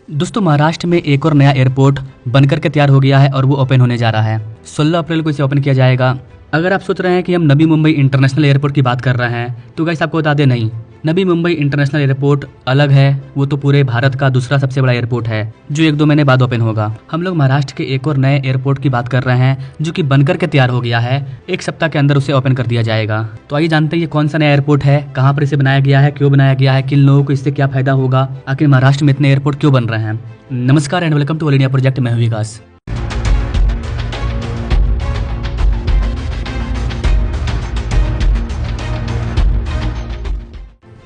दोस्तों, महाराष्ट्र में एक और नया एयरपोर्ट बनकर के तैयार हो गया है और वो ओपन होने जा रहा है। 16 अप्रैल को इसे ओपन किया जाएगा। अगर आप सोच रहे हैं कि हम नवी मुंबई इंटरनेशनल एयरपोर्ट की बात कर रहे हैं तो गाइस आपको बता दें, नहीं, नवी मुंबई इंटरनेशनल एयरपोर्ट अलग है। वो तो पूरे भारत का दूसरा सबसे बड़ा एयरपोर्ट है जो 1-2 महीने बाद ओपन होगा। हम लोग महाराष्ट्र के एक और नए एयरपोर्ट की बात कर रहे हैं जो कि बनकर के तैयार हो गया है। 1 सप्ताह के अंदर उसे ओपन कर दिया जाएगा। तो आइए जानते हैं ये कौन सा नया एयरपोर्ट है, कहाँ पर इसे बनाया गया है, क्यों बनाया गया है, किन लोगों को इससे क्या फायदा होगा, आखिर महाराष्ट्र में इतने एयरपोर्ट क्यों बन रहे हैं। नमस्कार and welcome to all India project. मैं हूं Vikas.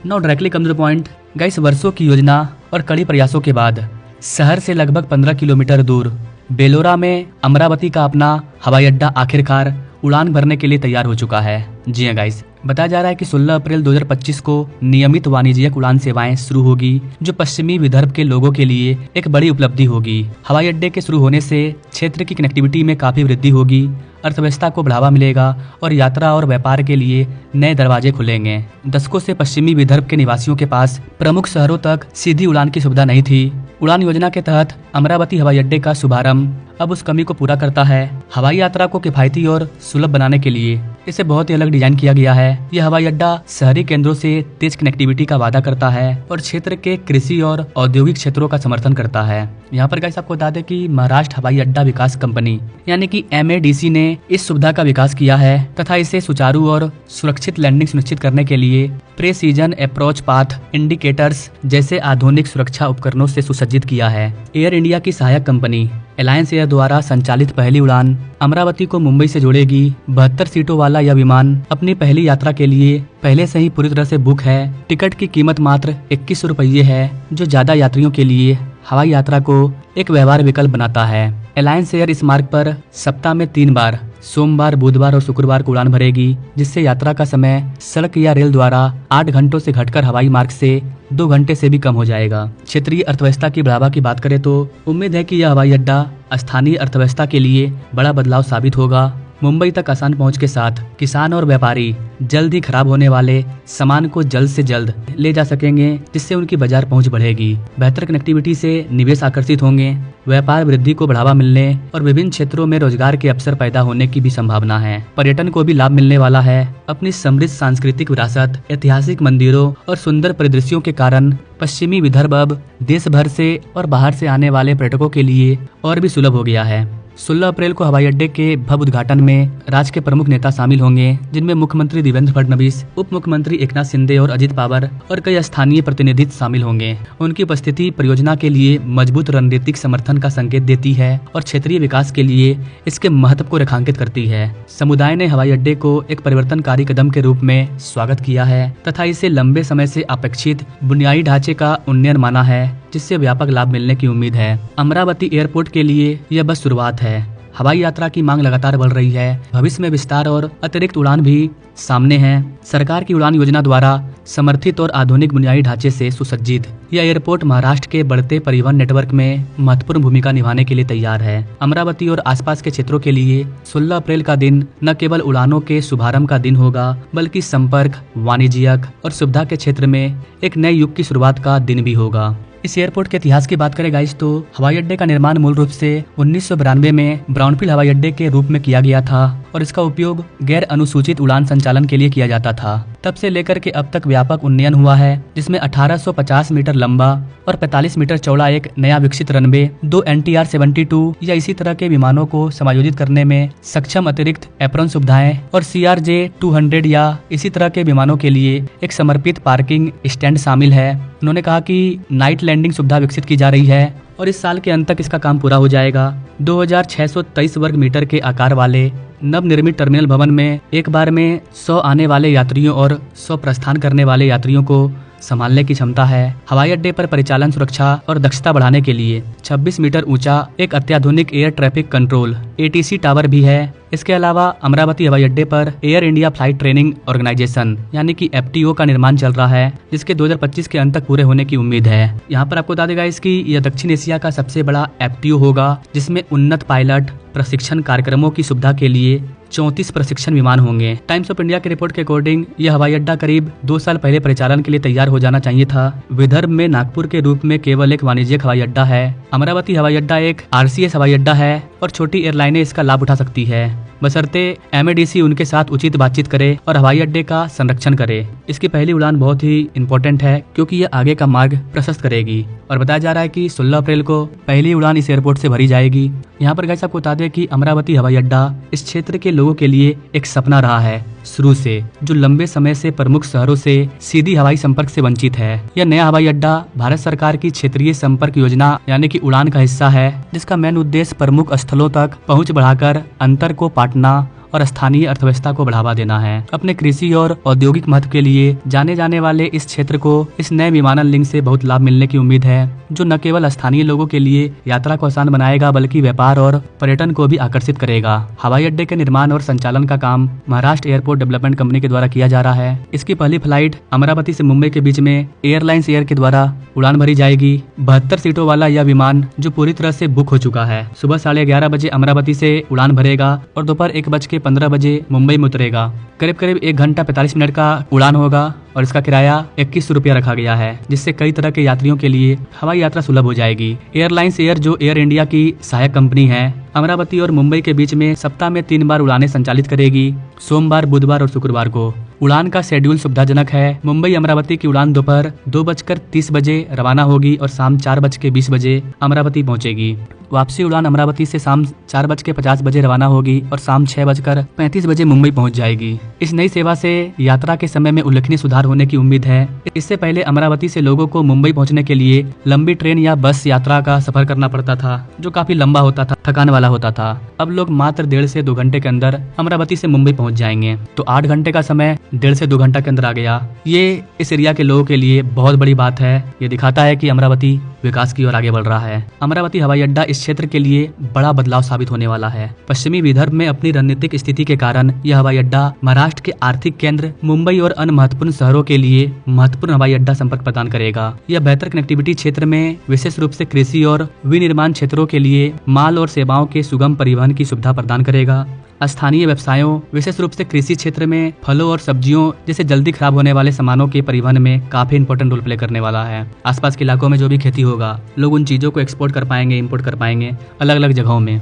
Now directly come to the point guys, वर्षों की योजना और कड़ी प्रयासों के बाद शहर से लगभग 15 किलोमीटर दूर बेलोरा में अमरावती का अपना हवाई अड्डा आखिरकार उड़ान भरने के लिए तैयार हो चुका है। जी हाँ गाइस, बताया जा रहा है कि 16 अप्रैल 2025 को नियमित वाणिज्यिक उड़ान सेवाएं शुरू होगी, जो पश्चिमी विदर्भ के लोगों के लिए एक बड़ी उपलब्धि होगी। हवाई अड्डे के शुरू होने से क्षेत्र की कनेक्टिविटी में काफी वृद्धि होगी, अर्थव्यवस्था को बढ़ावा मिलेगा और यात्रा और व्यापार के लिए नए दरवाजे खुलेंगे। दशकों से पश्चिमी विदर्भ के निवासियों के पास प्रमुख शहरों तक सीधी उड़ान की सुविधा नहीं थी। उड़ान योजना के तहत अमरावती हवाई अड्डे का शुभारंभ अब उस कमी को पूरा करता है। हवाई यात्रा को किफायती और सुलभ बनाने के लिए इसे बहुत ही अलग डिजाइन किया गया है। यह हवाई अड्डा शहरी केंद्रों से तेज कनेक्टिविटी का वादा करता है और क्षेत्र के कृषि और औद्योगिक क्षेत्रों का समर्थन करता है। यहाँ पर गाइस आपको बता दें कि महाराष्ट्र हवाई अड्डा विकास कंपनी यानी कि MADC ने इस सुविधा का विकास किया है तथा इसे सुचारू और सुरक्षित लैंडिंग सुनिश्चित करने के लिए प्रेसीजन अप्रोच पाथ इंडिकेटर्स जैसे आधुनिक सुरक्षा उपकरणों से सुसज्जित किया है। एयर इंडिया की सहायक कंपनी अलायंस एयर द्वारा संचालित पहली उड़ान अमरावती को मुंबई से जोड़ेगी। 72 सीटों वाला यह विमान अपनी पहली यात्रा के लिए पहले से ही पूरी तरह से बुक है। टिकट की कीमत मात्र 21 रुपये है, जो ज्यादा यात्रियों के लिए हवाई यात्रा को एक व्यवहार विकल्प बनाता है। अलायंस एयर इस मार्ग पर सप्ताह में 3 बार सोमवार, बुधवार और शुक्रवार को उड़ान भरेगी, जिससे यात्रा का समय सड़क या रेल द्वारा 8 घंटों से घटकर हवाई मार्ग से 2 घंटे से भी कम हो जाएगा। क्षेत्रीय अर्थव्यवस्था की बढ़ावा की बात करें तो उम्मीद है कि यह हवाई अड्डा स्थानीय अर्थव्यवस्था के लिए बड़ा बदलाव साबित होगा। मुंबई तक आसान पहुंच के साथ किसान और व्यापारी जल्द ही खराब होने वाले सामान को जल्द से जल्द ले जा सकेंगे, जिससे उनकी बाजार पहुंच बढ़ेगी। बेहतर कनेक्टिविटी से निवेश आकर्षित होंगे, व्यापार वृद्धि को बढ़ावा मिलने और विभिन्न क्षेत्रों में रोजगार के अवसर पैदा होने की भी संभावना है। पर्यटन को भी लाभ मिलने वाला है। अपनी समृद्ध सांस्कृतिक विरासत, ऐतिहासिक मंदिरों और सुंदर परिदृश्यों के कारण पश्चिमी विदर्भ अब देश भर से और बाहर से आने वाले पर्यटकों के लिए और भी सुलभ हो गया है। 16 अप्रैल को हवाई अड्डे के भव्य उद्घाटन में राज्य के प्रमुख नेता शामिल होंगे, जिनमें मुख्यमंत्री देवेंद्र फडणवीस, उप मुख्यमंत्री एकनाथ शिंदे और अजित पवार और कई स्थानीय प्रतिनिधि शामिल होंगे। उनकी उपस्थिति परियोजना के लिए मजबूत रणनीतिक समर्थन का संकेत देती है और क्षेत्रीय विकास के लिए इसके महत्व को रेखांकित करती है। समुदाय ने हवाई अड्डे को एक परिवर्तनकारी कदम के रूप में स्वागत किया है तथा इसे लंबे समय से अपेक्षित बुनियादी ढांचे का उन्नयन माना है, जिससे व्यापक लाभ मिलने की उम्मीद है। अमरावती एयरपोर्ट के लिए यह बस शुरुआत है। हवाई यात्रा की मांग लगातार बढ़ रही है। भविष्य में विस्तार और अतिरिक्त उड़ान भी सामने हैं। सरकार की उड़ान योजना द्वारा समर्थित और आधुनिक बुनियादी ढांचे से सुसज्जित यह एयरपोर्ट महाराष्ट्र के बढ़ते परिवहन नेटवर्क में महत्वपूर्ण भूमिका निभाने के लिए तैयार है। अमरावती और आसपास के क्षेत्रों के लिए 16 अप्रैल का दिन न केवल उड़ानों के शुभारंभ का दिन होगा, बल्कि संपर्क, वाणिज्यिक और सुविधा के क्षेत्र में एक नए युग की शुरुआत का दिन भी होगा। इस एयरपोर्ट के इतिहास की बात करें गाइस तो हवाई अड्डे का निर्माण मूल रूप से 1992 में ब्राउनफील्ड हवाई अड्डे के रूप में किया गया था और इसका उपयोग गैर अनुसूचित उड़ान संचालन के लिए किया जाता था। तब से लेकर के अब तक व्यापक उन्नयन हुआ है, जिसमें 1850 मीटर लंबा और 45 मीटर चौड़ा एक नया विकसित रनवे, 2 NTR-72 या इसी तरह के विमानों को समायोजित करने में सक्षम अतिरिक्त एप्रॉन सुविधाएं और CRJ-200 या इसी तरह के विमानों के लिए एक समर्पित पार्किंग स्टैंड शामिल है। उन्होंने कहा कि नाइट लैंडिंग सुविधा विकसित की जा रही है और इस साल के अंत तक इसका काम पूरा हो जाएगा। 2623 वर्ग मीटर के आकार वाले नवनिर्मित टर्मिनल भवन में एक बार में 100 आने वाले यात्रियों और 100 प्रस्थान करने वाले यात्रियों को संभालने की क्षमता है। हवाई अड्डे पर परिचालन सुरक्षा और दक्षता बढ़ाने के लिए 26 मीटर ऊंचा एक अत्याधुनिक air traffic control ATC tower भी है। इसके अलावा अमरावती हवाई अड्डे पर air India flight training organisation यानी कि FTO का निर्माण चल रहा है, जिसके 2025 के अंत तक पूरे होने की उम्मीद है। यहाँ पर आपको बता देगा इसकी यह दक्षिण एशिया का सबसे बड़ा FTO होगा, जिसमें उन्नत पायलट प्रशिक्षण कार्यक्रमों की सुविधा के लिए 34 प्रशिक्षण विमान होंगे। टाइम्स ऑफ इंडिया की रिपोर्ट के अकॉर्डिंग यह हवाई अड्डा करीब 2 साल पहले परिचालन के लिए तैयार हो जाना चाहिए था। विदर्भ में नागपुर के रूप में केवल एक वाणिज्यिक हवाई अड्डा है। अमरावती हवाई अड्डा एक RCS हवाई अड्डा है और छोटी एयरलाइनें इसका लाभ उठा सकती है, बशर्ते MADC उनके साथ उचित बातचीत करे और हवाई अड्डे का संरक्षण करे। इसकी पहली उड़ान बहुत ही इंपॉर्टेंट है क्योंकि यह आगे का मार्ग प्रशस्त करेगी और बताया जा रहा है कि 16 अप्रैल को पहली उड़ान इस एयरपोर्ट से भरी जाएगी। यहाँ पर गाइस आपको बता दें कि अमरावती हवाई अड्डा इस क्षेत्र के लोगों के लिए एक सपना रहा है शुरू से, जो लंबे समय से प्रमुख शहरों से सीधी हवाई संपर्क से वंचित है। यह नया हवाई अड्डा भारत सरकार की क्षेत्रीय संपर्क योजना यानी कि उड़ान का हिस्सा है, जिसका मेन उद्देश्य प्रमुख स्थलों तक पहुंच बढ़ाकर अंतर को पाटना और स्थानीय अर्थव्यवस्था को बढ़ावा देना है। अपने कृषि और औद्योगिक महत्व के लिए जाने जाने वाले इस क्षेत्र को इस नए विमानन लिंक से बहुत लाभ मिलने की उम्मीद है, जो न केवल स्थानीय लोगों के लिए यात्रा को आसान बनाएगा बल्कि व्यापार और पर्यटन को भी आकर्षित करेगा। हवाई अड्डे के निर्माण और संचालन का काम महाराष्ट्र एयरपोर्ट डेवलपमेंट कंपनी के द्वारा किया जा रहा है। इसकी पहली फ्लाइट अमरावती से मुंबई के बीच में एयरलाइंस एयर के द्वारा उड़ान भरी जाएगी। 72 सीटों वाला यह विमान जो पूरी तरह से बुक हो चुका है, सुबह 11:30 बजे अमरावती से उड़ान भरेगा और दोपहर 1:15 बजे मुंबई में उतरेगा। करीब करीब 1 घंटा 45 मिनट का उड़ान होगा और इसका किराया 2100 रुपया रखा गया है, जिससे कई तरह के यात्रियों के लिए हवाई यात्रा सुलभ हो जाएगी। एयरलाइंस एयर जो एयर इंडिया की सहायक कंपनी है, अमरावती और मुंबई के बीच में सप्ताह में 3 बार उड़ानें संचालित करेगी, सोमवार, बुधवार और शुक्रवार को। उड़ान का शेड्यूल सुविधाजनक है। मुंबई अमरावती की उड़ान दोपहर 2:30 बजे रवाना होगी और शाम 4:20 बजे अमरावती पहुंचेगी। वापसी उड़ान अमरावती से शाम 4:50 बजे रवाना होगी और शाम 6:35 बजे मुंबई पहुंच जाएगी। इस नई सेवा से यात्रा के समय में उल्लेखनीय सुधार होने की उम्मीद है। इससे पहले अमरावती से लोगों को मुंबई पहुंचने के लिए लंबी ट्रेन या बस यात्रा का सफर करना पड़ता था, जो काफी लंबा होता था, थकान वाला होता था। अब लोग मात्र 1.5 से 2 घंटे के अंदर अमरावती से मुंबई पहुंच जाएंगे, तो 8 घंटे का समय 1.5 से 2 घंटा के अंदर आ गया। ये इस एरिया के लोगों के लिए बहुत बड़ी बात है। ये दिखाता है कि अमरावती विकास की ओर आगे बढ़ रहा है। अमरावती हवाई अड्डा इस क्षेत्र के लिए बड़ा बदलाव साबित होने वाला है। पश्चिमी विदर्भ में अपनी रणनीतिक स्थिति के कारण यह हवाई अड्डा महाराष्ट्र के आर्थिक केंद्र मुंबई और अन्य महत्वपूर्ण शहरों के लिए महत्वपूर्ण हवाई अड्डा संपर्क प्रदान करेगा। यह बेहतर कनेक्टिविटी क्षेत्र में विशेष रूप से कृषि और विनिर्माण क्षेत्रों के लिए माल और सेवाओं के सुगम परिवहन की सुविधा प्रदान करेगा। स्थानीय व्यवसायों, विशेष रूप से कृषि क्षेत्र में फलों और सब्जियों जैसे जल्दी खराब होने वाले सामानों के परिवहन में काफी इंपॉर्टेंट रोल प्ले करने वाला है। आसपास के इलाकों में जो भी खेती होगा, लोग उन चीजों को एक्सपोर्ट कर पाएंगे, इंपोर्ट कर पाएंगे अलग अलग जगहों में।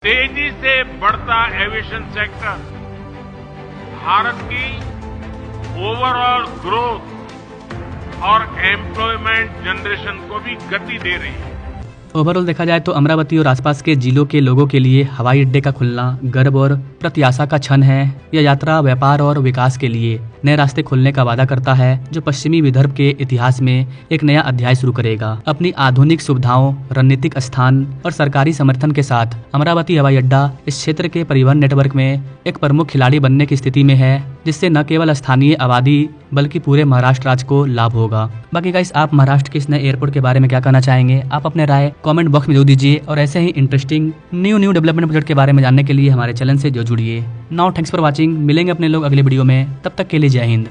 तेजी से बढ़ता एविएशन सेक्टर भारत की ओवरऑल ग्रोथ और एम्प्लॉयमेंट जनरेशन को भी गति दे रही है। ओवरऑल देखा जाए तो अमरावती और आसपास के जिलों के लोगों के लिए हवाई अड्डे का खुलना गर्व और प्रत्याशा का क्षण है। यह यात्रा व्यापार और विकास के लिए नए रास्ते खोलने का वादा करता है, जो पश्चिमी विदर्भ के इतिहास में एक नया अध्याय शुरू करेगा। अपनी आधुनिक सुविधाओं, रणनीतिक स्थान और सरकारी समर्थन के साथ अमरावती हवाई अड्डा इस क्षेत्र के परिवहन नेटवर्क में एक प्रमुख खिलाड़ी बनने की स्थिति में है, जिससे न केवल स्थानीय आबादी बल्कि पूरे महाराष्ट्र राज्य को लाभ होगा। बाकी गाइस, आप महाराष्ट्र के इस नए एयरपोर्ट के बारे में क्या कहना चाहेंगे? आप अपने राय कमेंट बॉक्स में जरूर दीजिए और ऐसे ही इंटरेस्टिंग न्यू डेवलपमेंट प्रोजेक्ट के बारे में जानने के लिए हमारे चैनल से जुड़िए। Now thanks for watching. मिलेंगे अपने लोग अगले वीडियो में, तब तक के लिए जय हिंद।